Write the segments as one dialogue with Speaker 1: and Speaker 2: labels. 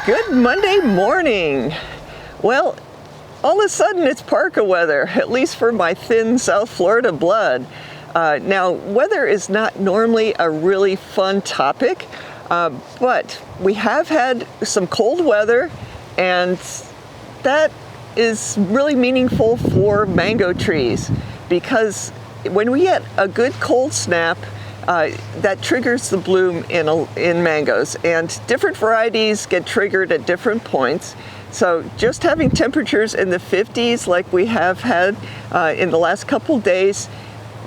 Speaker 1: Good Monday morning. Well, all of a sudden it's parka weather, at least for my thin South Florida blood. Now, weather is not normally a really fun topic, but we have had some cold weather, and that is really meaningful for mango trees because when we get a good cold snap, that triggers the bloom in mangoes, and different varieties get triggered at different points. So just having temperatures in the 50s like we have had in the last couple days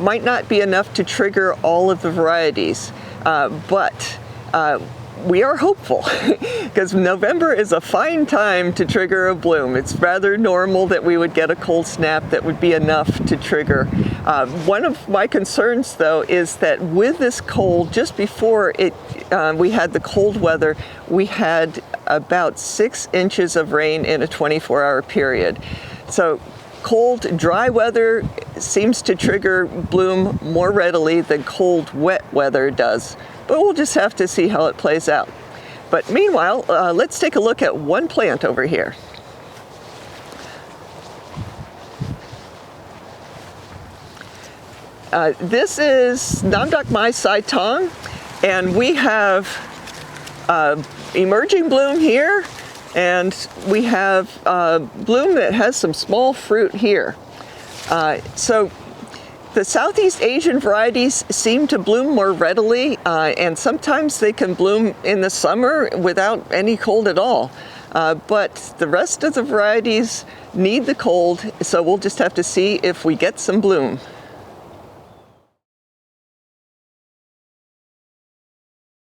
Speaker 1: might not be enough to trigger all of the varieties, but we are hopeful because November is a fine time to trigger a bloom. It's rather normal that we would get a cold snap that would be enough to trigger. One of my concerns, though, is that with this cold, just before we had the cold weather, we had about 6 inches of rain in a 24-hour period. So cold, dry weather seems to trigger bloom more readily than cold, wet weather does. But we'll just have to see how it plays out. But meanwhile, let's take a look at one plant over here. This is Namdok Mai Sai Tong, and we have emerging bloom here, and we have bloom that has some small fruit here. So the Southeast Asian varieties seem to bloom more readily, and sometimes they can bloom in the summer without any cold at all. But the rest of the varieties need the cold, so we'll just have to see if we get some bloom.